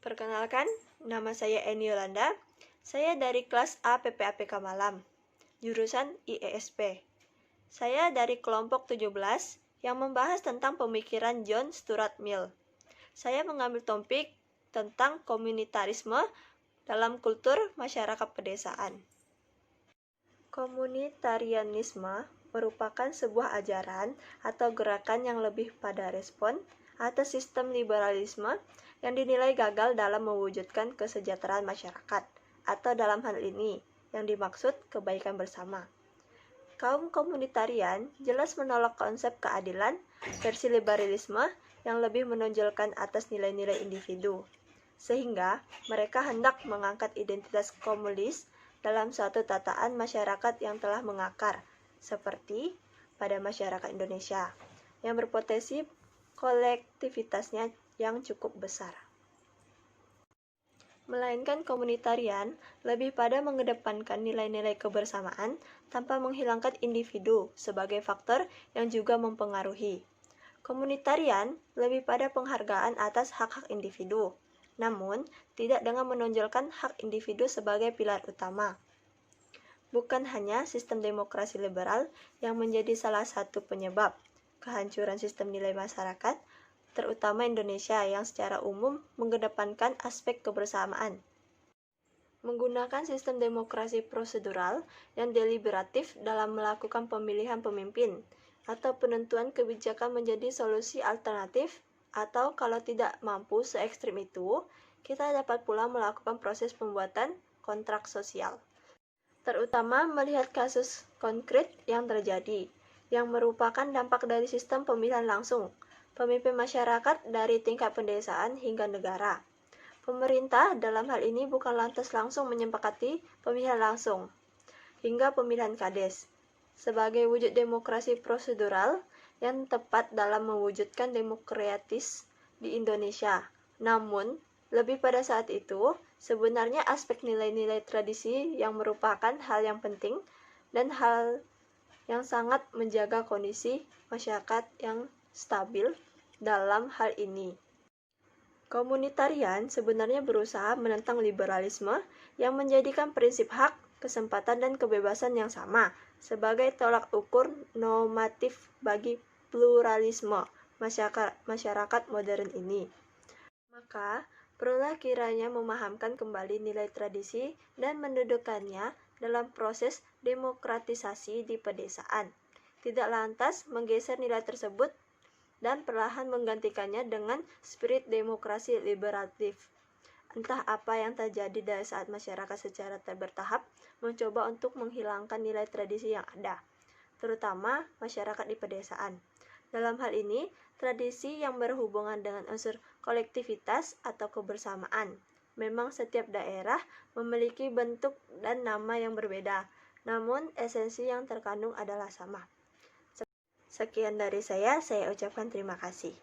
Perkenalkan, nama saya Eni Yolanda. Saya dari kelas A PPAPK Malam, jurusan IESP. Saya dari kelompok 17 yang membahas tentang pemikiran John Stuart Mill. Saya mengambil topik tentang komunitarisme dalam kultur masyarakat pedesaan. Komunitarianisme merupakan sebuah ajaran atau gerakan yang lebih pada respon atas sistem liberalisme yang dinilai gagal dalam mewujudkan kesejahteraan masyarakat, atau dalam hal ini yang dimaksud kebaikan bersama. Kaum komunitarian jelas menolak konsep keadilan versi liberalisme yang lebih menonjolkan atas nilai-nilai individu, sehingga mereka hendak mengangkat identitas komunis dalam suatu tataan masyarakat yang telah mengakar, seperti pada masyarakat Indonesia, yang berpotensi kolektivitasnya yang cukup besar. Melainkan komunitarian lebih pada mengedepankan nilai-nilai kebersamaan tanpa menghilangkan individu sebagai faktor yang juga mempengaruhi. Komunitarian lebih pada penghargaan atas hak-hak individu, namun tidak dengan menonjolkan hak individu sebagai pilar utama. Bukan hanya sistem demokrasi liberal yang menjadi salah satu penyebab kehancuran sistem nilai masyarakat, terutama Indonesia yang secara umum mengedepankan aspek kebersamaan. Menggunakan sistem demokrasi prosedural yang deliberatif dalam melakukan pemilihan pemimpin atau penentuan kebijakan menjadi solusi alternatif, atau kalau tidak mampu se-ekstrim itu, kita dapat pula melakukan proses pembuatan kontrak sosial. Terutama melihat kasus konkret yang terjadi, yang merupakan dampak dari sistem pemilihan langsung, pemimpin masyarakat dari tingkat pedesaan hingga negara. Pemerintah dalam hal ini bukan lantas langsung menyepakati pemilihan langsung, hingga pemilihan kades, sebagai wujud demokrasi prosedural yang tepat dalam mewujudkan demokratis di Indonesia. Namun, lebih pada saat itu, sebenarnya aspek nilai-nilai tradisi yang merupakan hal yang penting dan hal yang sangat menjaga kondisi masyarakat yang stabil dalam hal ini. Komunitarian sebenarnya berusaha menentang liberalisme yang menjadikan prinsip hak, kesempatan, dan kebebasan yang sama sebagai tolak ukur normatif bagi pluralisme masyarakat modern ini. Maka, perlulah kiranya memahamkan kembali nilai tradisi dan mendudukannya dalam proses demokratisasi di pedesaan. Tidak lantas menggeser nilai tersebut dan perlahan menggantikannya dengan spirit demokrasi liberatif. Entah apa yang terjadi dari saat masyarakat secara bertahap mencoba untuk menghilangkan nilai tradisi yang ada, terutama masyarakat di pedesaan. Dalam hal ini, tradisi yang berhubungan dengan unsur kolektivitas atau kebersamaan. Memang setiap daerah memiliki bentuk dan nama yang berbeda, namun esensi yang terkandung adalah sama. Sekian dari saya ucapkan terima kasih.